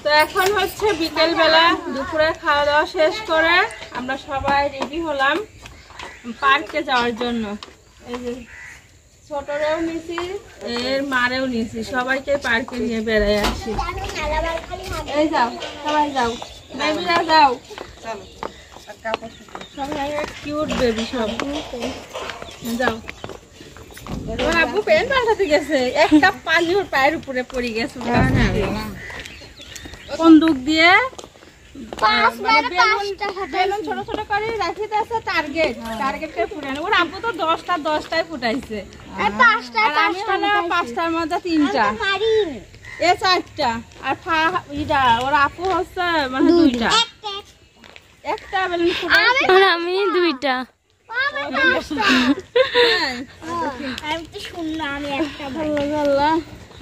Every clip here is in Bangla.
তো এখন হচ্ছে বিকেল বেলা, দুপুরে খাওয়া দাওয়া শেষ করে আমরা সবাই রেডি হলাম পার্কে যাওয়ার জন্য। এই যে ছোটরেও নিছি, এর মারেও নিছি, সবাইকে পার্কে নিয়ে বেড়াই আসি। এই যাও, সবাই যাও, বেবিরা যাও, সবাই কিউট বেবি সব, যাও। ওর আব্বু পেন পাল্টাতে গেছে, একটা পানি ওর পায়ের উপরে পড়ে গেছে। বন্দুক দিয়ে বেলুন ছোট ছোট করে রাখিতে আছে, টার্গেটে ফুটানো। ওর আব্বু তো 10টায় ফুটাইছে, আমি হলো 5টার মধ্যে 3টা, এ 4টা, আর ওর আপু হচ্ছে মানে 2টা। একটা বেলুন ফুটাইছে, আমি 2টা।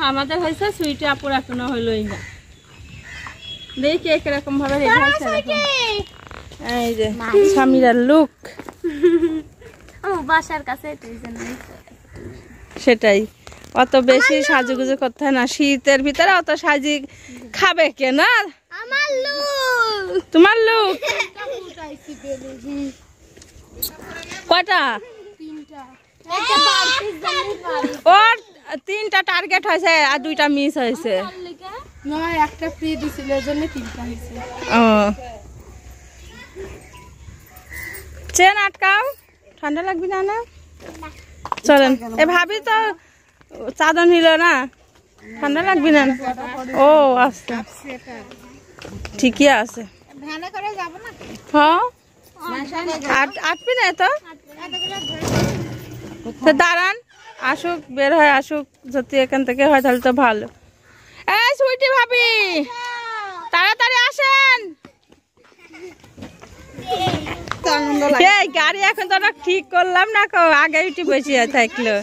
আমাদের হয়েছে সুইটি, আপুর এখনো হইলই না। দেখি কিরকম ভাবে এই যে সামিরার লুক, বাসার কাছে সেটাই, অত বেশি সাজুগুজু করতে হয় না। শীতের ভিতরে অত সাজি খাবে কে না? তোমার লুক কটা? ওর 3টা টার্গেট হয়েছে আর 2টা মিস হয়েছে। একটা ফ্রি দিছিল, এজন্য 3টা হয়েছে। ও চেন আটকাও, ঠান্ডা লাগবে না? না চলেন। এ ভাবি তো চাদর নিল না, ঠান্ডা লাগবে না? ও আচ্ছা, ঠিকই আছে। হ্যাঁ আটবি না তো, দাঁড়ান, আসুক, বের হয় আসুক, যদি এখান থেকে হয় তাহলে তো ভালো। এই সুইটি ভাবি, তাড়াতাড়ি আসেন। এই গাড়ি এখন তো ঠিক করলাম না, আগে উঠে বসে থাকলো।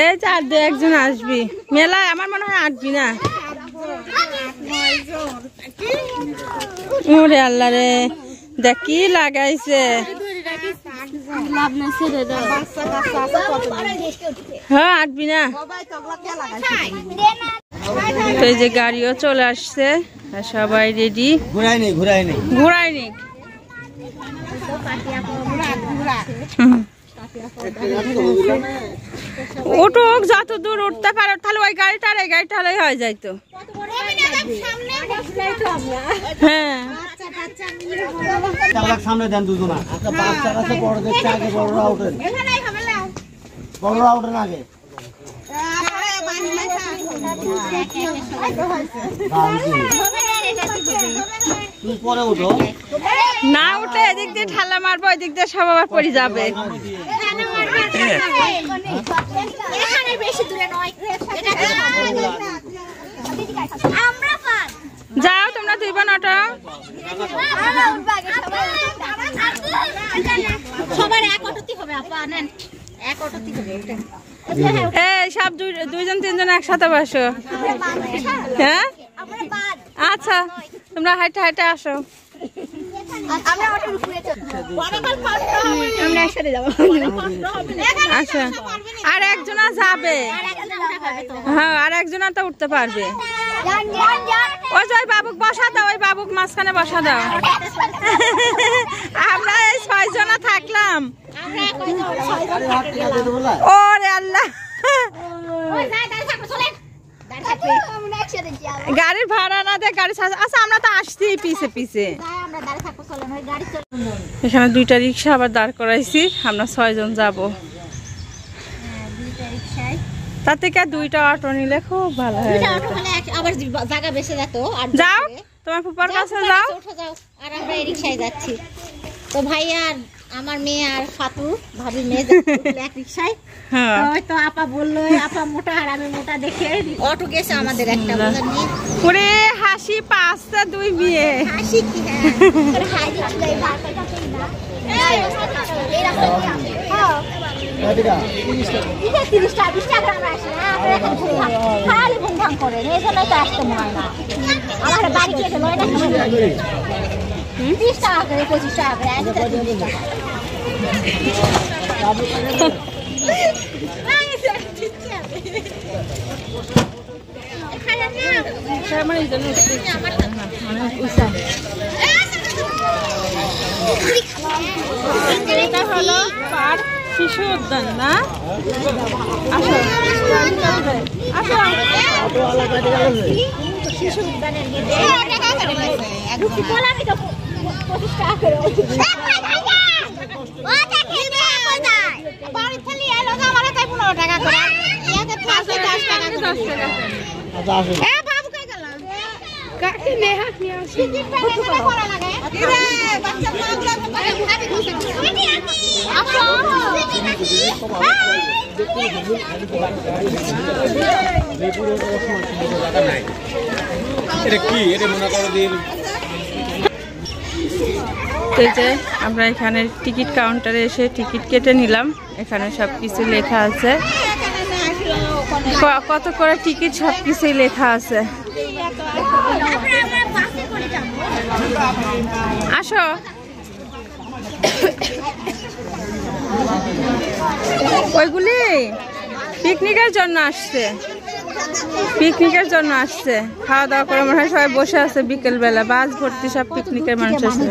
এই 4-2-1 আসবি মেলায়, আমার মনে হয় আসবি না। ওরে আল্লাহ রে, দেখ কি লাগাইছে। হ্যাঁ আসবি না। তো এই যে গাড়িও চলে আসছে, সবাই রেডি। ঘুরাই নি উঠুক, যত দূর উঠতে পারো, তাহলে ওই গাড়িটা আর এই গাড়িটা হলেই হয়ে যাইতো। হ্যাঁ সামনে দেন দুজনা, একটা বাচ্চা আছে, বড় দেখছে আগে, বড়রা উঠেন, বড়রা উঠেন আগে। তুই পরে উঠো না, উঠে এদিক দিয়ে ঠালা মারবো, এদিক দিয়ে সব আবার পড়ে যাবে। যাও তোমরা 2 বোন ওঠো। এই সব 2-3জন একসাথে বসো। হ্যাঁ আচ্ছা, তোমরা হাইটে হাইটে আসো। আচ্ছা, আর একজনা যাবে। হ্যাঁ, আর একজনা তো উঠতে পারবে। ওই যে বাবুক বসা দাও, ওই বাবুক মাঝখানে বসা দাও। আমরা এই 6 জনা থাকলাম। ওরে আল্লাহ, গাড়ির ভাড়া না দে, গাড়ি। আচ্ছা আমরা তো আসছি পিছে পিছে। এখানে 2টা রিক্সা আবার দাঁড় করাইছি, আমরা 6 জন যাবো। তার থেকে 2টা অটো নিলে খুব ভালো হয়। যাও তোমার ফুপার কাছে যাও। আর আমরা এই রিক্সায় যাচ্ছি। তো ভাইয়া আমার মেয়ে আর ফাতু ভাবি মেয়ে এক রিক্সায়। তো আপা বললো আপা মোটা আর আমি মোটা দেখে অটো গেছে আমাদের একটা। ওরে হাসি পাঁচটা 2 বিয়ে হাসি কি করে এই জন্য তো আসতে মনে না। আমার বাড়ি খেতে লয় না 30 টাকা করে 25 টাকা করে। আমার এই জন্য অনেক উঁচা। এটা হলো পার্ক শিশু উদ্যান না? আসো আসো। শিশু উদ্যানের আমরা এখানে টিকিট কাউন্টারে এসে টিকিট কেটে নিলাম। এখানে সবকিছু লেখা আছে, কত করে টিকিট সবকিছুই লেখা আছে। আসো ওইগুলি পিকনিকের জন্য আসছে, পিকনিকের জন্য আসছে। খাওয়া দাওয়া করে মনে হয় সবাই বসে আছে, বিকেল বেলা বাস ভর্তি সব পিকনিকের মানুষ আছে।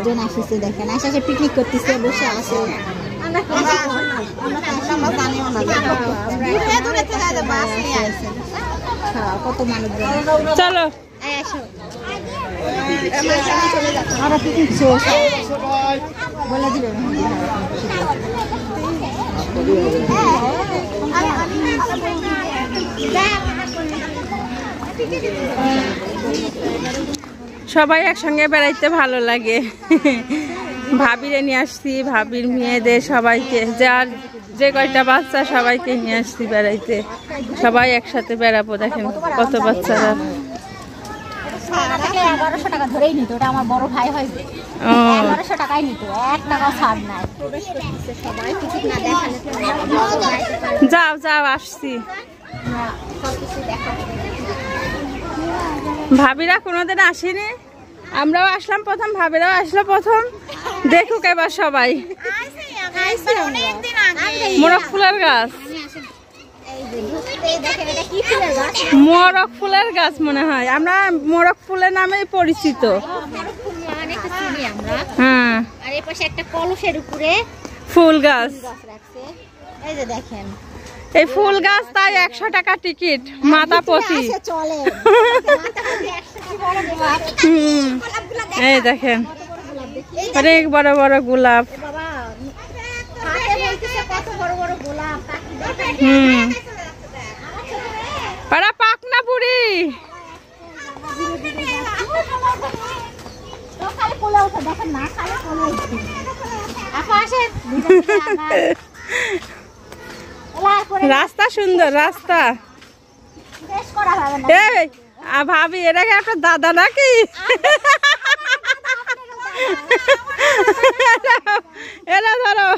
দেখেন আশা পিকনিক করতেছে, বসে আছে। কত মানুষ, চলো বলে দিবে সবাই একসঙ্গে বেড়াইতে ভালো লাগে। ভাবিরে নিয়ে আসছি, ভাবির মেয়েদের সবাইকে, যার যে কয়টা বাচ্চা সবাইকে নিয়ে আসছি বেড়াইতে। সবাই একসাথে বেড়াবো। দেখেন কত বাচ্চারা। 1100 টাকা ধরেই নিত, ওটা আমার বড় ভাই হয়। 1100 টাকাই নিত, 1 টাকাও ছাড় নাই। প্রবেশ করতেছে সবাই, টিকিট না দেখালে যাও যাও আসছি। ভাবিরা কোনোদিন আসেনি, আমরাও আসলাম প্রথম, ভাবিরাও আসলো প্রথম। দেখুক এবার সবাই। মোরগ ফুলের গাছ, মোরগ ফুলের গাছ মনে হয়, আমরা মোরগ ফুলের নামেই পরিচিত। হ্যাঁ, আর এই পাশে একটা কলসের উপরে ফুল গাছ রাখছে। এই যে দেখেন এই ফুল গাছ, তাই 100 টাকা টিকিট মাথা প্রতি। চলে এই দেখেন অনেক বড় বড় গোলাপ। কত বড় বড় গোলাপ। পাড়া পাকনা বুড়ি। দেখেন না, রাস্তা সুন্দর রাস্তা। এই ভাবি, এটা কি আপনার দাদা নাকি? এরা ধরো,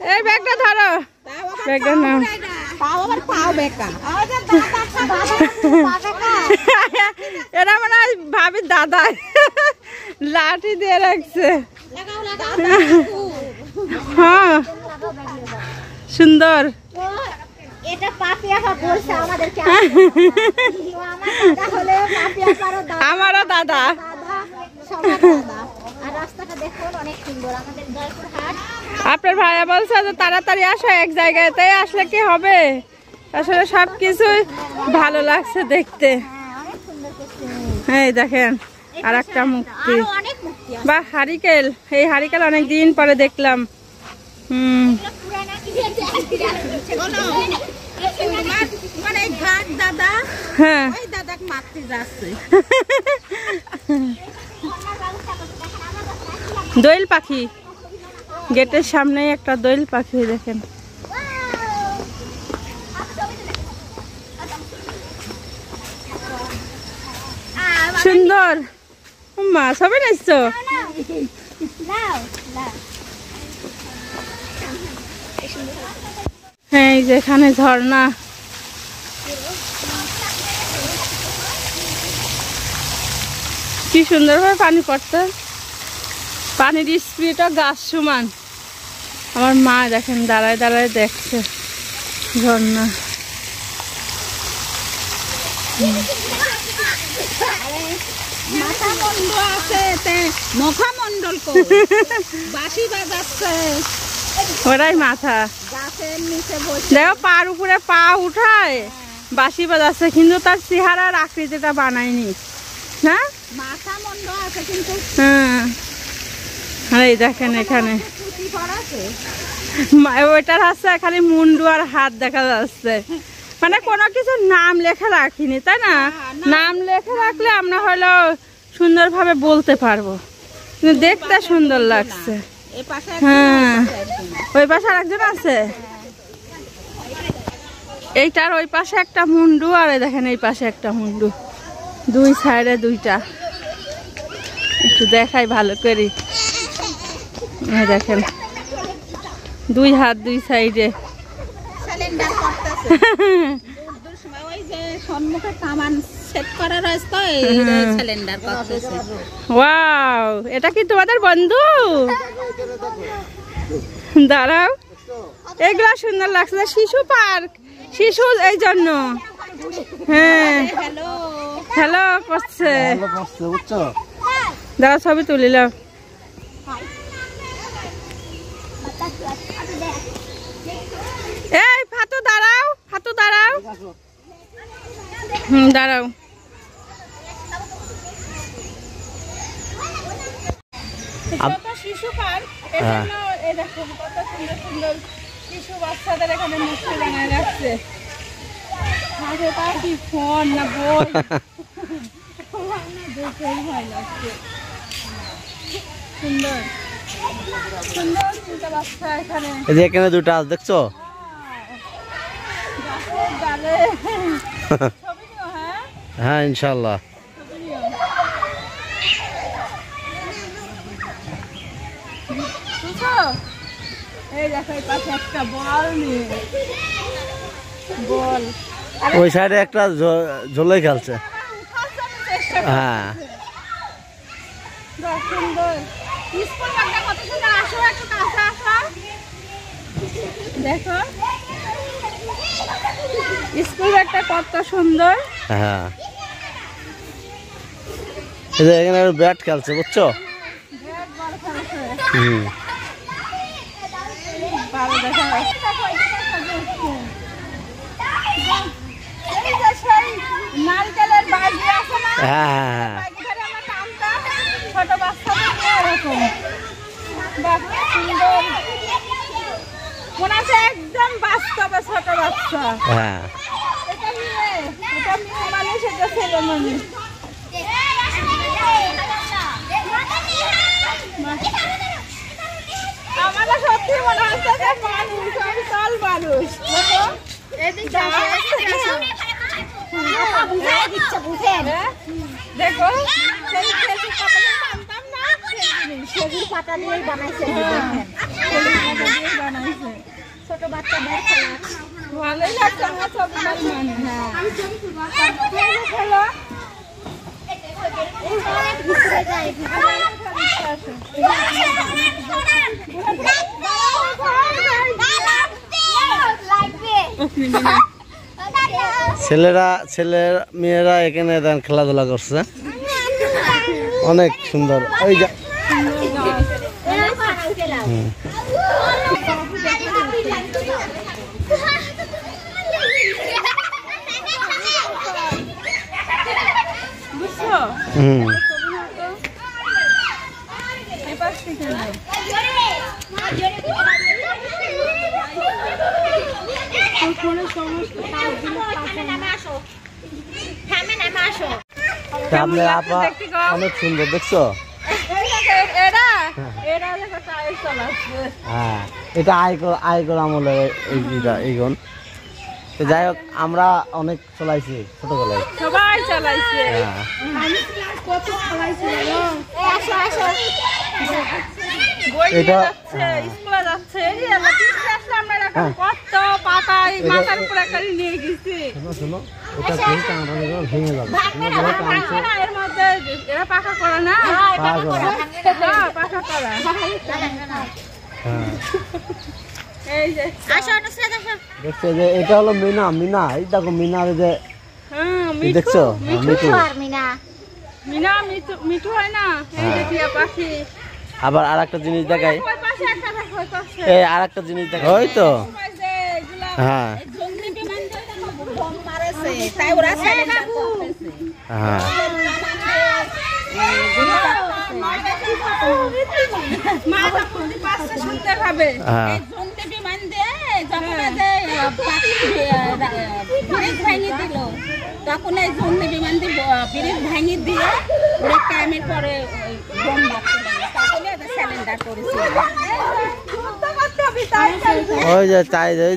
এই ব্যাগটা ধরো, ব্যাগটা নাও। এরা মনে হয় ভাবির দাদা, লাঠি দিয়ে রাখছে। হ্যাঁ সুন্দর। এটা পাপিয়া বলছে আমাদেরকে, আমারও দাদা। আপনার ভাইয়া বলছে যে তাড়াতাড়ি আসো, এক জায়গাতে আসলে কি হবে। আসলে সবকিছুই ভালো লাগছে দেখতে। এই দেখেন আর একটা মুক্তি, বা হারিকেল। এই হারিকেল অনেকদিন পরে দেখলাম। হ্যাঁ দোয়েল পাখি, গেটের সামনে একটা দোয়েল পাখি দেখেন। সুন্দর। মা সবাই নাচছো। হ্যাঁ যেখানে ঝর্ণা, কি সুন্দরভাবে পানি পড়ছে। পানির স্পিডটা গাছ সমান। আমার মা দেখেন দাঁড়ায় দাঁড়ায় দেখছে ঝর্ণা। মাথা মন্ড আছে তে মুখা মন্ডল কো বাঁশি বাজাচ্ছে ওরাই মাথা গাছের নিচে বসে দেখো পার উপরে পা উঠায় বাঁশি বাজাচ্ছে কিন্তু তার চেহারার আকৃতিটা বানায়নি না মাথা মন্ড আছে কিন্তু হ্যাঁ এই দেখেন এখানে পুঁতি পড়াছে ওইটার হচ্ছে খালি মুন্ডু আর হাত দেখা যাচ্ছে মানে কোনো কিছু নাম লেখা রাখিনি তাই না নাম লেখা রাখলে আমরা হলো সুন্দরভাবে বলতে পারবো কিন্তু দেখতে সুন্দর লাগছে এই পাশে হ্যাঁ ওই পাশে আরেকজন আছে এইটার ওই পাশে একটা মুন্ডু আর এই দেখেন এই পাশে একটা মুন্ডু দুই সাইডে দুইটা একটু দেখাই ভালো করি এই দেখেন দুই হাত দুই সাইডে সিলিন্ডার করতেছে দূর সময় ওই যে সম্মুখে কামান সেট করা রয়েছে তো এই সিলিন্ডার করতেছে ওয়াও এটা কি তোমাদের বন্ধু দাঁড়াও এগুলা সুন্দর লাগছে শিশু পার্ক শিশু এই জন্য হ্যাঁ হ্যালো হ্যালো করছে ভালো করছে বুঝছো দাঁড়া ছবি তুলিলাম এই ফাতু দাঁড়াও দাঁড়াও শিশু পার্ক এই দেখো কত সুন্দর সুন্দর শিশু বাচ্চাদের এখানে মূর্তি বানায় রাখছে কি ফোন না বই দেখেই ভয় লাগছে সুন্দর সুন্দর দুটো বাচ্চা এখানে এই যে এখানে দুটো আছে দেখছো ডালে ছবি নিও হ্যাঁ হ্যাঁ ইনশাআল্লাহ ছবি নিও বুঝছো এই দেখো এই পাশে একটা বল নিয়ে বল ওই সাইডে একটা ঝোলে খেলছে হ্যাঁ সুন্দর স্কুল ব্যাগটা কত সুন্দর আসো একটু কাছে আসো দেখো স্কুল ব্যাগটা কত সুন্দর হ্যাঁ এই যে এখানে ব্যাট খেলছে বুঝছো হুম ভালো দেখা নারকেলের বাজি আছে না হ্যাঁ হ্যাঁ বাজি ধরে আমরা টানতাম ছোট বাচ্চাদের এরকম বাহ সুন্দর মনে হচ্ছে একদম বাস্তবে ছোট বাচ্চা হ্যাঁ এটা মেয়ে মানুষ এটা ছেলে মানুষ আমাদের সত্যি মনে হচ্ছে যে মানুষ বিশাল মানুষ দেখো সেগুলো পাতা দিয়ে বানাইছে বানাইছে ছোট বাচ্চাদের খেলা ভালোই লাগছে আমার ছবি খেলো ভিতরে যায় ছেলের মেয়েরা এখানে খেলাধুলা করছে অনেক সুন্দর ওই যে বুঝছো হুম আপনার আপা অনেক সুন্দর দেখছো হ্যাঁ এটা আয়কর আমলে এইগুন যাই হোক আমরা অনেক চলাইছি ছোটবেলায় সবাই চালাইছে এটা স্কুলে যাচ্ছে কত পাতা মাথার উপরে করে নিয়ে গেছি শোনো এটা ভেঙে যাবে এর মধ্যে এরা পাকা করা না পাকা করা হ্যাঁ এই যে দেখছো যে এটা হলো মিনা এই দেখো মিনার যে মিঠু দেখছো মিঠু আর মিনা মিনা মিঠু হয় না এই যে টিয়া পাখি আবার আরেকটা জিনিস দেখাই ওই পাশে একটা দেখো ওই পাশে এই আরেকটা জিনিস দেখাই ওই তো ওই যে এগুলা হ্যাঁ জঙ্গলি বিমান বোম মারেছে তাই ওরা সাইলেন্ট করতেছে হ্যাঁ মাটা প্রতি পাশে শুনতে হবে হ্যাঁ জঙ্গলি বিমান দিয়ে যখন ব্রিজ ভাঙি দিল তখন এই জঙ্গলি বিমান দিয়ে ব্রিজ ভাঙি দিয়ে ওরা টাইমের পরে বোম মারছিল তখন এটা সাইলেন্ট করেছিল ওই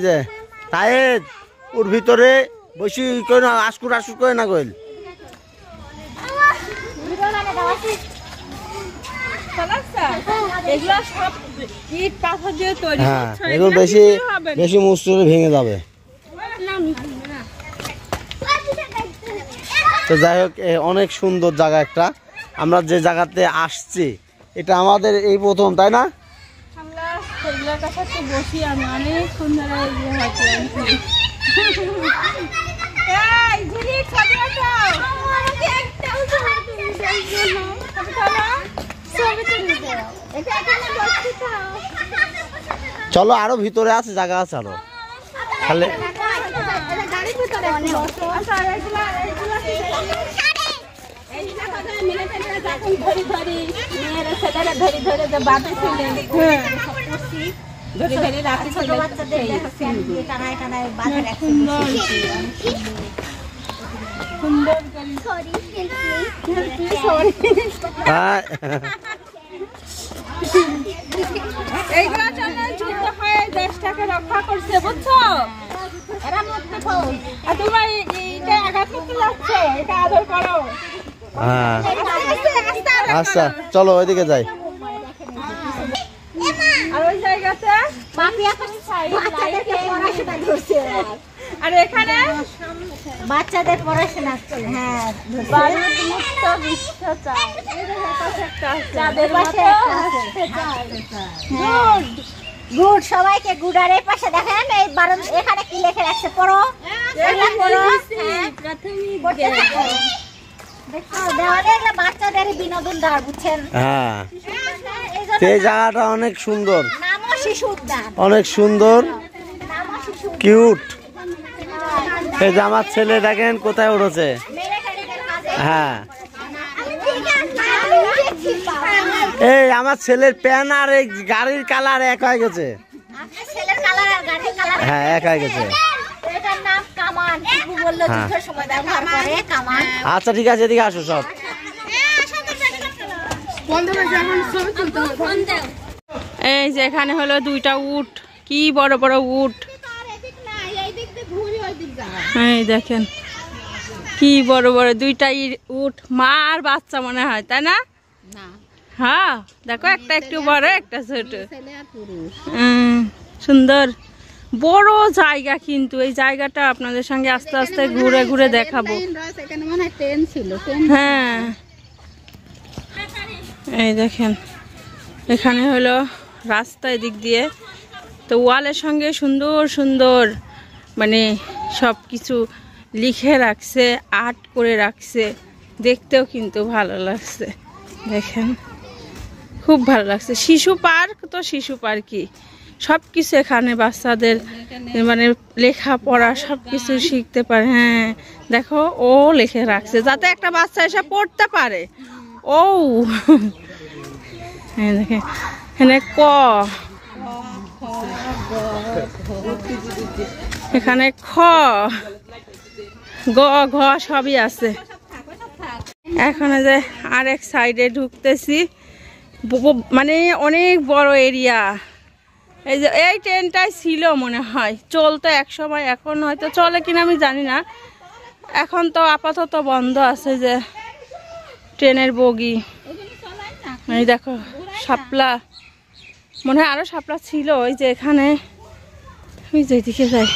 যে তাইদ ওর ভিতরে বসি কই না আশকুর করে না কইল এগুলা সব ইট পাথর দিয়ে তৈরি হ্যাঁ করছে, এগুলো এগুলা বেশি কিছুই হবে না। বেশি মুসলে ভেঙে যাবে না, ভাঙবে না। তো যাই হোক অনেক সুন্দর জায়গা একটা আমরা যে জায়গাতে আসছি এটা আমাদের এই প্রথম তাই না আমরা সেগুলোর কাছে একটু বসি আমি অনেক সুন্দর ইয়ে হয়েছে এই ঝিলি ছবি আছো আমাকে একটাও ছবি তুলতে দাও এটা এখানে বসতে দাও চলো আরো ভিতরে আছে জায়গা আছে আরো তাহলে গাড়ির ভিতরে আচ্ছা এইগুলা যখন ধরি ধরি মেয়েরা ছেলেরা ধরি ধরে যে বাঁধে ছিলেন ধরি ধরি রাখি ছোট বাচ্চাদের টানায় টানায় বাঁধে রাখছে সুন্দর হ্যাঁ এইগুলা জন্য যুদ্ধ হয়ে দেশটাকে রক্ষা করছে বুঝছো এরা মধ্যে পাও আর তোমরা এইটা আঘাত করতে যাচ্ছে এটা আদর করো হ্যাঁ আচ্ছা চলো ওইদিকে যাই আর ওই জায়গাতে বাচ্চাদেরকে পড়াশোনা করছে আর এখানে বাচ্চাদের পড়াশোনা করে হ্যাঁ বারুদ মুক্ত বিশ্ব চাই চাঁদের পাশে গুড গুড সবাইকে গুড আর এই পাশে দেখেন এই এখানে কি লিখে রাখছে পড়ো এটা পড়ো পড়তে থাকো দেখো দেওয়ালে এগুলো বাচ্চাদের বিনোদন দেওয়ার বুঝছেন হ্যাঁ এই জন্য তো এই জায়গাটা অনেক সুন্দর নামও শিশু উদ্যান অনেক সুন্দর নামও শিশু কিউট এই যে আমার ছেলে দেখেন কোথায় উঠেছে মেকানিক্যাল কাজে হ্যাঁ আমি ঠিক আছে আমি দেখছি এই আমার ছেলের প্যান আর এই গাড়ির কালার এক হয়ে গেছে আপনার ছেলের কালার আর গাড়ির কালার হ্যাঁ এক হয়ে গেছে এটার নাম কামান টিপু বললো হ্যাঁ। যুদ্ধের সময় ব্যবহার করে কামান আচ্ছা ঠিক আছে এদিকে আসো সব এই যে এখানে হলো দুইটা উট কি বড় বড় উট এই দেখেন কি বড় বড় দুইটা উট মা আর বাচ্চা মনে হয় তাই না হ্যাঁ দেখো একটা একটু বড় একটা ছোট সুন্দর বড় জায়গা কিন্তু এই জায়গাটা আপনাদের সঙ্গে আস্তে আস্তে ঘুরে ঘুরে দেখাবো হ্যাঁ এই দেখেন এখানে হলো রাস্তা এদিক দিয়ে তো ওয়ালের সঙ্গে সুন্দর সুন্দর মানে সব কিছু লিখে রাখছে আর্ট করে রাখছে দেখতেও কিন্তু ভালো লাগছে দেখেন খুব ভালো লাগছে শিশু পার্ক তো শিশু পার্কই সব কিছু এখানে বাচ্চাদের মানে লেখাপড়া সব কিছু শিখতে পারে হ্যাঁ দেখো ও লিখে রাখছে যাতে একটা বাচ্চা এসে পড়তে পারে ও হ্যাঁ দেখেন এখানে ক এখানে খ গ ঘ সবই আছে এখন যে আরেক সাইডে ঢুকতেছি মানে অনেক বড় এরিয়া এই যে এই ট্রেনটাই ছিল মনে হয় চলতো এক সময় এখন হয়তো চলে কিনা আমি জানি না এখন তো আপাতত বন্ধ আছে যে ট্রেনের বগি এই দেখো শাপলা মনে হয় আরো শাপলা ছিল ওই যে এখানে ওই যে দিকে যাই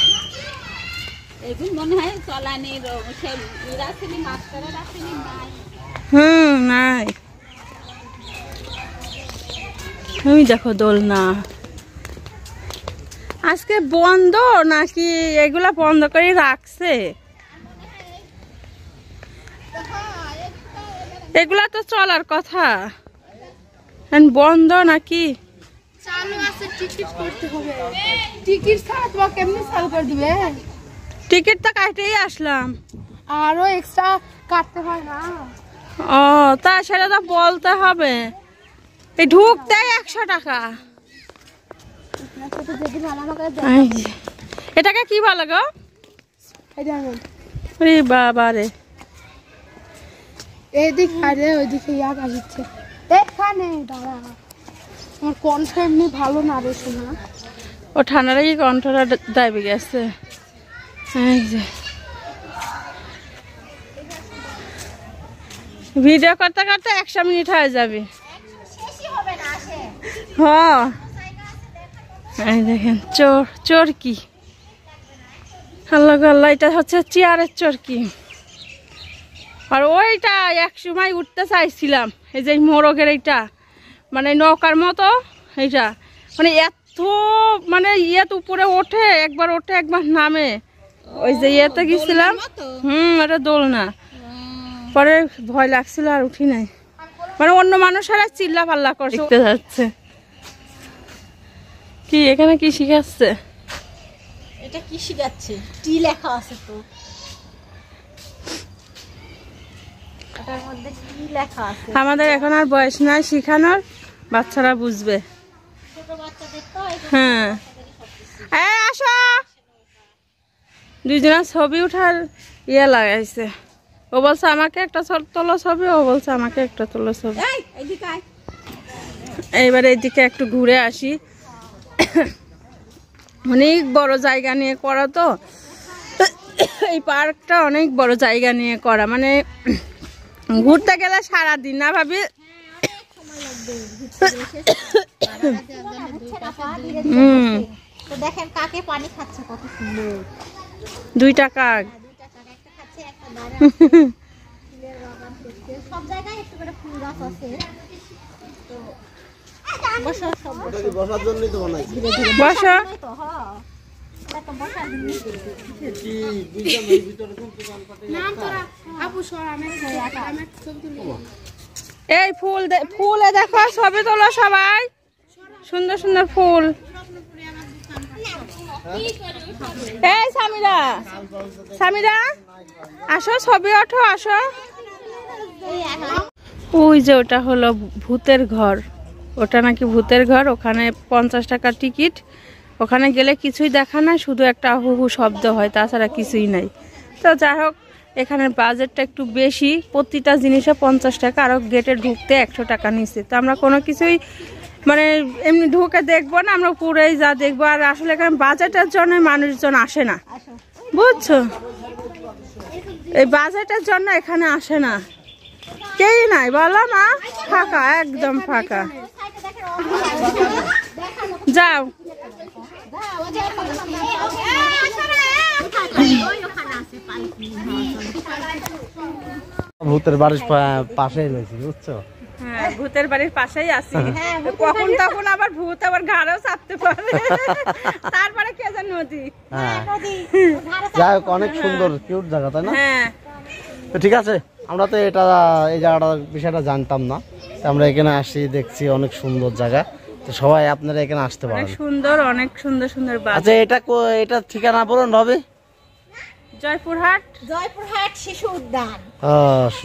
নাই ওই দেখো দোলনা আজকে বন্ধ নাকি এগুলা বন্ধ করে রাখছে এগুলা তো চলার কথা, বন্ধ নাকি? চালু আছে, টিকিট করতে হবে। টিকিট ছাড়া তোমাকে কেমনি চালু করে দিবে? টিকিট তো কাটেই আসলাম। আরো এক্সট্রা কাটতে হয় না? ও তা সেটা তো বলতে হবে। এই ঢুকতে 100 টাকা। এই যে, এটাকে কি বলে গো? আরে বাবা রে, এইদিক আরে ওইদিকে ইয়া আসছে। এখানে দাঁড়া, আমার কণ্ঠ এমনি ভালো না রে শোনা। ও ঠান্ডাটা কি কণ্ঠটা দাবি গেছে। এই যে ভিডিও করতে করতে 100 মিনিট হয়ে যাবে। হ্যাঁ এই দেখেন চরকি, আল্লাহ আল্লাহ, এটা হচ্ছে চেয়ারের চরকি। আর ওইটা এক সময় উঠতে চাইছিলাম, এই যে মোরগের এইটা মানে নৌকার মতো, এইটা মানে এত মানে ইয়েত উপরে ওঠে, একবার ওঠে একবার নামে। ওই যে ইয়েতে গেছিলাম, এটা দোলনা। পরে ভয় লাগছিল আর উঠি নাই, মানে অন্য মানুষেরা চিল্লা পাল্লা করে শিখতে যাচ্ছে। কি এখানে কি শিখাচ্ছে? এটা কি শিখাচ্ছে? টি লেখা আছে তো, এটার মধ্যে কি লেখা আছে? আমাদের এখন আর বয়স নাই শিখানোর, বাচ্চারা বুঝবে। ছোট বাচ্চাদের তো হ্যাঁ, এই আসো। দুইজনের ছবি উঠার ইয়ে লাগাইছে। ও বলছে আমাকে একটা তোলো ছবি, ও বলছে আমাকে একটা তোলো ছবি। এইবার এইদিকে একটু ঘুরে আসি। অনেক বড় জায়গা নিয়ে করা তো, এই পার্কটা অনেক বড় জায়গা নিয়ে করা, মানে ঘুরতে গেলে সারাদিন না ভাবি। তো দেখেন কাকে পানি খাচ্ছে, কত সুন্দর। 2 টাকা। সব জায়গায় একটু করে ফুল গাছ আছে। বসার জন্যই তো বানাইছি। বসো। এই ফুলে দেখো, ছবি তোলো সবাই, সুন্দর সুন্দর ফুল। এই সামিরা আসো, ছবি ওঠো, আসো। ওই যে ওটা হলো ভূতের ঘর, ওটা নাকি ভূতের ঘর। ওখানে 50 টাকা টিকিট। ওখানে গেলে কিছুই দেখা না, শুধু একটা হু শব্দ হয়, তাছাড়া কিছুই নাই। তো যাই হোক, এখানের বাজেটটা একটু বেশি, প্রতিটা জিনিসে 50 টাকা, আরও গেটে ঢুকতে 100 টাকা নিচ্ছে। তো আমরা কোনো কিছুই মানে এমনি ঢুকে দেখবো না, আমরা পুরোই যা দেখবো। আর আসলে এখানে বাজেটের জন্য মানুষজন আসে না, বুঝছো? এই বাজেটের জন্য এখানে আসে না, কেই নাই, বলো মা, ফাঁকা, একদম ফাঁকা। যাও, ভূতের বাড়ির পাশেই রয়েছে, বুঝছো? হ্যাঁ, ভূতের বাড়ির পাশেই আছি। কখন তখন আবার ভূত আবার ঘাড়েও চাপতে পারে, তারপরে কে জানে নদী। হ্যাঁ, যাই হোক, অনেক সুন্দর কিউট জায়গা, তাই না? হ্যাঁ, তো ঠিক আছে, আমরা তো এটা এই জায়গাটার বিষয়টা জানতাম না, আমরা এখানে আসি, দেখছি অনেক সুন্দর জায়গা। তো সবাই আপনারা এখানে আসতে পারেন, সুন্দর, অনেক সুন্দর সুন্দর বাস। আচ্ছা, এটা ঠিকানা বলুন ভাবি। জয়পুরহাট শিশু উদ্যান।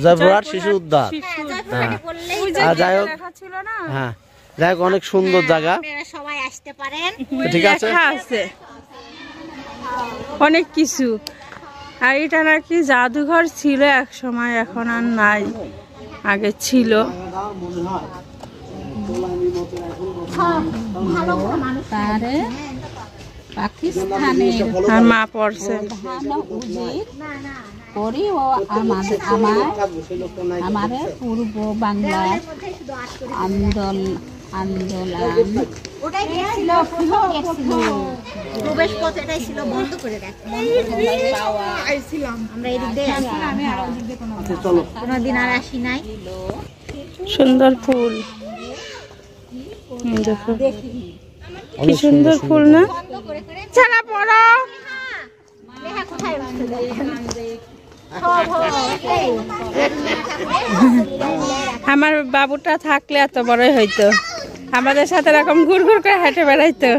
জয়পুরহাট শিশু উদ্যান। যাই হোক, হ্যাঁ, যাই হোক, অনেক সুন্দর জায়গা, সবাই আসতে পারেন। ঠিক আছে, অনেক কিছু। আর এটা নাকি জাদুঘর ছিল এক সময়, এখন আর নাই, আগে ছিল। আর মা পড়ছে। আমাদের পূর্ব বাংলার আন্দোলন প্রবেশ পথ এটাই ছিল, বন্ধ করে রাখা। আমরা এদিক দিয়ে কোনোদিন আর আসি নাই। সুন্দর ফুল, দেখো কি সুন্দর ফুল না? ছাড়া পড়ো। আমার বাবুটা থাকলে এত বড়ই হইতো, আমাদের সাথে এরকম ঘুর ঘুর করে হেঁটে বেড়াইতো।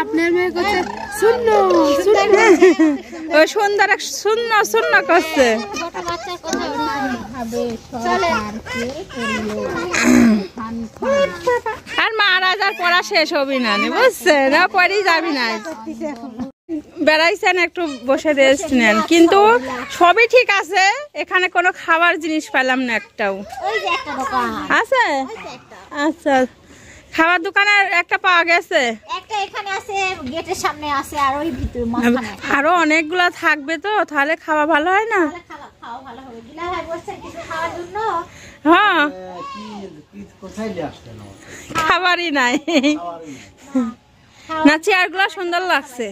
আপনার মেয়ে করছে শূন্য ওই সুন্দর শূন্য শূন্য করছে। আর মহারাজার পড়া শেষ হবি না, বুঝছে না, পরেই যাবি না। বেড়াইছেন, একটু বসে রেস্ট নেন, কিন্তু সবই ঠিক আছে, এখানে কোনো খাবার জিনিস পেলাম না একটাও। আছে? আচ্ছা, খাবার দোকানের একটা পাওয়া গেছে, একটা এখানে আছে, গেটের সামনে আছে, আর ওই ভিতরে মাঝখানে আরো অনেকগুলা থাকবে, তো তাহলে খাওয়া ভালো হয় না? খাওয়া ভালো হবে। দুলা ভাই বলছেন কিছু খাওয়ার জন্য। হ্যাঁ, খাবারই নাই না। চেয়ার গুলা সুন্দর লাগছে,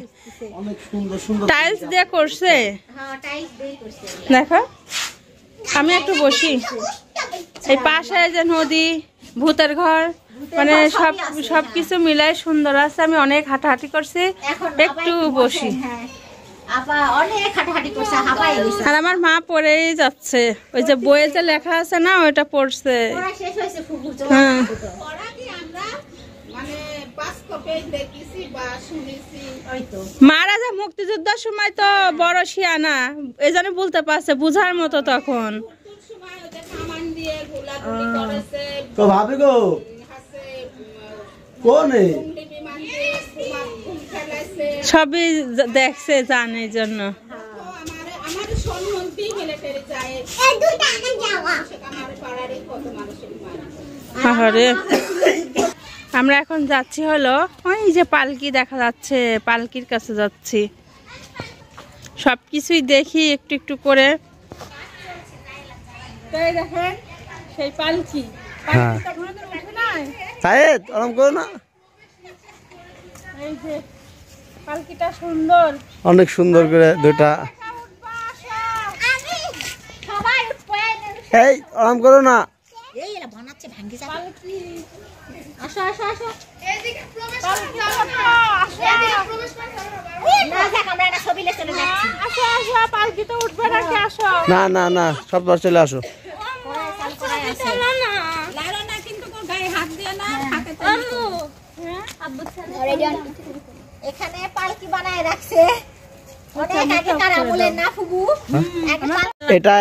অনেক সুন্দর সুন্দর টাইলস দিয়ে করছে। হ্যাঁ, টাইলস দিয়ে করছে। দেখো, আমি একটু বসি। এই পাশে যে নদী, ভূতের ঘর, মানে সবকিছু মিলাই সুন্দর আছে। আমি অনেক হাঁটাহাঁটি করছি, একটু বসি। হ্যাঁ, আপা অনেক হাঁটাহাঁটি করছে, হাঁপায় গেছে। আর আমার মা পড়েই যাচ্ছে, ওই যে বইয়ে যে লেখা আছে না, ওইটা পড়ছে। পড়া শেষ হয়েছে, ফুফু চলে হ্যাঁ, মহারাজা মুক্তিযুদ্ধের সময় তো বড় শিয়ানা, এই জন্য বলতে পারছে, বুঝার মতো তখন। তো ভাবি গো কোনে সবই দেখছে, জানে এই জন্য। আরে আমরা এখন যাচ্ছি হলো ওই যে পালকি দেখা যাচ্ছে, পালকির কাছে যাচ্ছি। সবকিছুই দেখি একটু একটু করে। দেখেন সেই পালকি, হ্যাঁ সাহেদ আরাম করো না, এই যে পালকিটা সুন্দর, অনেক সুন্দর করে দুটা। এই আরাম করো না, এই এরা বানাচ্ছে, ভাঙ্গি যাবে। আসো আসো আসো, না যাক, আমরা একটা ছবি নিয়ে চলে যাচ্ছি। আসো আসো, পালকিতে উঠবে নাকি? আসো না না না, সব চলে আসো। এখানে পালকি বানায় রাখছে অনেক আগেকার আমলের, না ফুবু? এটা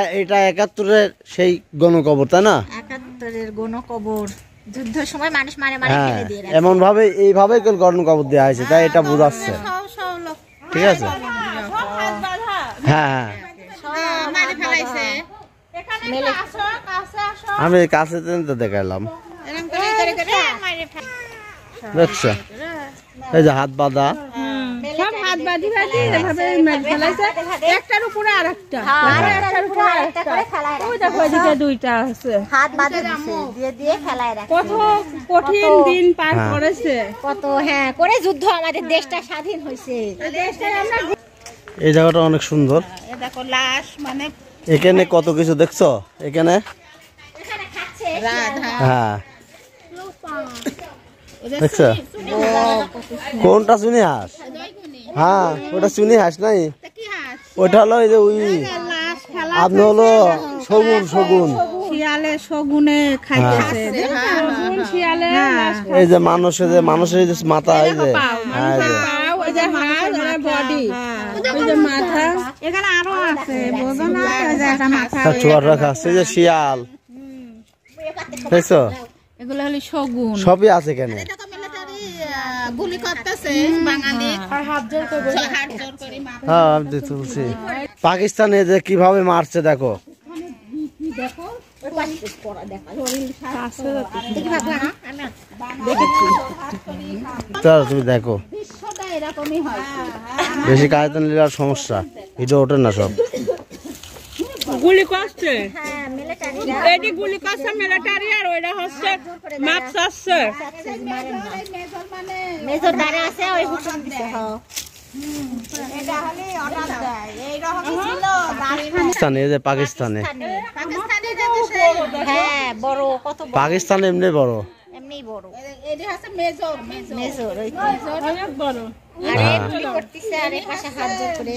71-এর সেই গণকবর, তাই না? 71-এর গণকবর, যুদ্ধের সময় মানুষ মারে মারে হ্যাঁ, ফেলে দিয়ে রাখছে। এমন ভাবে এইভাবে গণকবর দেওয়া হয়েছে, তাই এটা বোঝাচ্ছে। ঠিক আছে, হ্যাঁ হ্যাঁ, আমি কাছে তো দেখালাম। দেখছো, এই যে হাত বাঁধা, সব হাত বাঁধি বাঁধি এভাবে ফেলাইছে, একটার উপরে আরেকটা, একটার উপরে আরেকটা করে ফেলায়। ওই দেখো এদিকে দুইটা আছে, হাত বাঁধে দিছে, দিয়ে দিয়ে ফেলায় রাখছে। কত কঠিন দিন পার করেছে, কত হ্যাঁ করে যুদ্ধ আমাদের দেশটা স্বাধীন হয়েছে। এই জায়গাটা অনেক সুন্দর। দেখো লাশ, মানে এখানে কত কিছু দেখছো, এখানে এখানে খাচ্ছে হ্যাঁ দেখছো, কোনটা চুনি হাঁস? হ্যাঁ ওটা চুনি হাঁস নাই, ওটা হলো এই যে ওই আপনি হলো শগুন, শগুন শিয়ালে শগুনে খাইতেছে, শিয়ালে এই যে মানুষের যে মাথা, এই যে হ্যাঁ এই যে ওই যে হাত আর বডি, ওই যে মাথা, এখানে আরো আছে, বোঝো না? একটা মাথা, চুয়ার রাখা আছে, এই যে শিয়াল, দেখছো, এগুলো হলো শগুন। সবই আছে এখানে। গুলি করতেছে বাঙালি, হ্যাঁ আমি তুলছি। পাকিস্তানে যে কিভাবে মারছে দেখো, তুমি দেখো, বেশি কায়দা নিলে আর সমস্যা, ভিডিও ওঠে না সব। গুলি করছে, হ্যাঁ মিলিটারি এটি গুলি করছে মিলিটারি, আর ওইটা হচ্ছে মাপ চাচ্ছে। মেজর দাঁড়া আছে, ওই হুকুম দিছে। হ্যাঁ এটা হলে অর্ডার দেয়, এই রকম ছিল পাকিস্তানে, এই যে পাকিস্তানে, পাকিস্তানি যে দেশে হ্যাঁ বড়, কত বড়, পাকিস্তান এমনি বড়, এমনি নেই বড় এটা হচ্ছে মেজর মেজর মেজর ওই তো। অনেক বড়। আর এই কি করতেছে আর এই পাশে হাত জোড় করে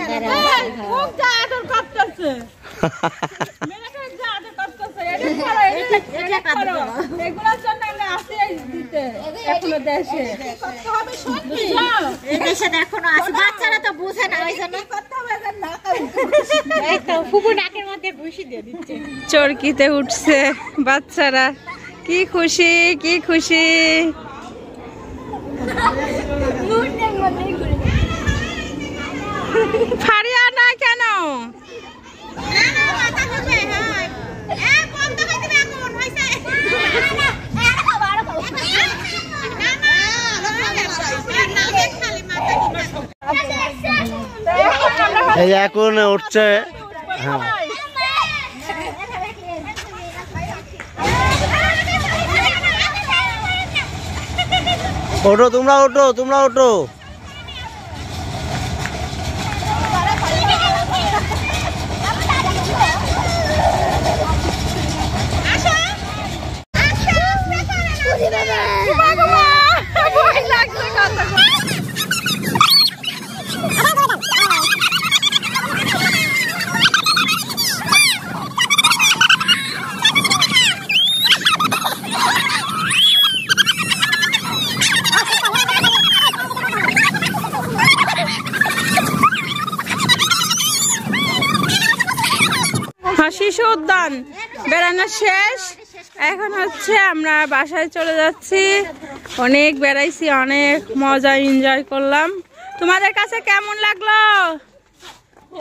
দাঁড়াও। খুব যা আদর করতেছে। মেয়েটা যা আদর করতেছে। এটা করো, এটা করো। এগুলোর জন্য আমরা আসি দিতে এখনো দেশে। করতে হবে সত্যি এই দেশে এখনো আছে বাচ্চারা তো বুঝে না ওই জন্য করতে হবে না এই তো ফুপু নাকের মধ্যে ঘুষি দিয়ে দিচ্ছে। চরকিতে উঠছে বাচ্চারা, কি খুশি কি খুশি। ফারিয়া না কেন? এই এখন উঠছে। হ্যাঁ ওঠো, তোমরা ওঠো, তোমরা ওঠো। শিশু উদ্যান বেড়ানো শেষ, এখন হচ্ছে আমরা বাসায় চলে যাচ্ছি। অনেক বেড়াইছি, অনেক মজা এনজয় করলাম। তোমাদের কাছে কেমন লাগলো?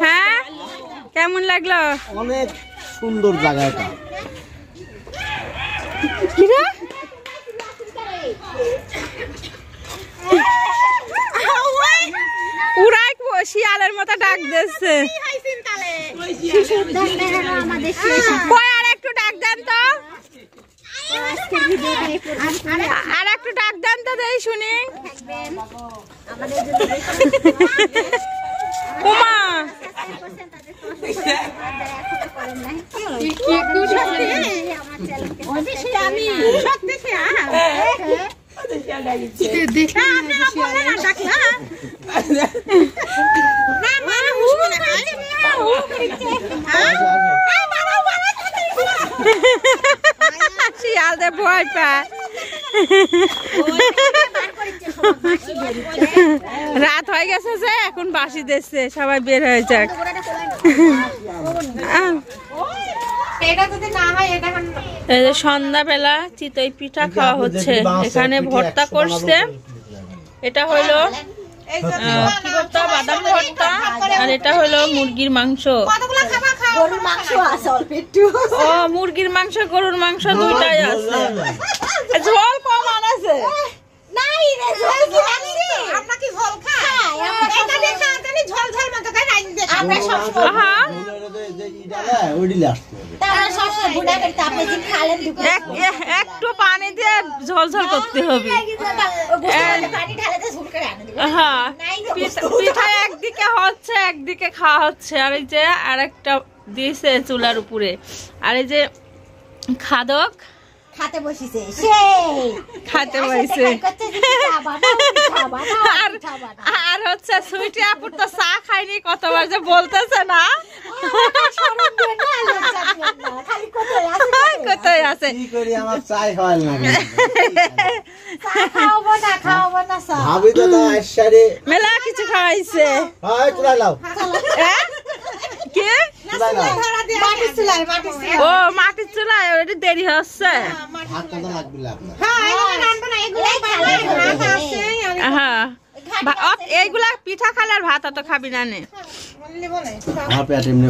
হ্যাঁ কেমন লাগলো? অনেক সুন্দর জায়গাটা। উড়াই শিয়ালের মতো ডাক দিচ্ছে। কই আর একটু ডাক দেন তো, আর একটু ডাক দেন তো দেই শুনি। উমা শিয়ালদের ভয় পায়। রাত হয়ে গেছে যে এখন বাসি দিচ্ছে, সবাই বের হয়ে যাক। এই যে সন্ধ্যাবেলা চিতই পিঠা খাওয়া হচ্ছে, এখানে ভর্তা করছে। এটা হলো কি ভর্তা? বাদাম ভর্তা। আর এটা হলো মুরগির মাংস। গরুর মাংস আছে অল্প একটু। ও মুরগির মাংস গরুর মাংস দুইটাই আছে। ঝোল কম আনাছে। নাই রে ঝোল কি আনছি? আমরা কি ঝোল খাই? এটা দিয়ে খাওয়া জানি ঝোল ঝোল মতো খাই রাইন দিয়ে। আমরা সবসময় হ্যাঁ তারা সবসময় বুড়া করতে আপনি যে খালেন একটু পানি দিয়ে ঝোল ঝোল করতে হবে। পানি ঢালাতে ঝোল করে আনে দিবেন। হ্যাঁ পিঠা একদিকে হচ্ছে একদিকে খাওয়া হচ্ছে। আর এই যে আরেকটা দিয়েছে চুলার উপরে। আর এই যে খাদক খাতে বসিছে সেই খাতে বসে। করতে পিঠা বানাও পিঠা বানাও আর পিঠা বানাও। আর হচ্ছে সুইটি আপুর তো চা খাইনি, কতবার যে বলতেছে না। খালি কোথায় আছে কোথায় আছে কি করি, আমার চাই হয় না। খাওয়াবো না সব ভাবি দাদা আইসারে মেলা কিছু খাওয়াইছে। হয় চুলাই লাও, কি চুলাই লাও। মাটি চুলায় মাটি চুলায়। ও মাটির চুলায় ওটা দেরি হচ্ছে। ভাত কত লাগবে আপনার? হ্যাঁ এগুলো রান্না না, এগুলো ভাত আছে। হ্যাঁ এইগুলা পিঠা খালে আর ভাত অত খাবি না নে। বললি বলে আমার পেট এমনি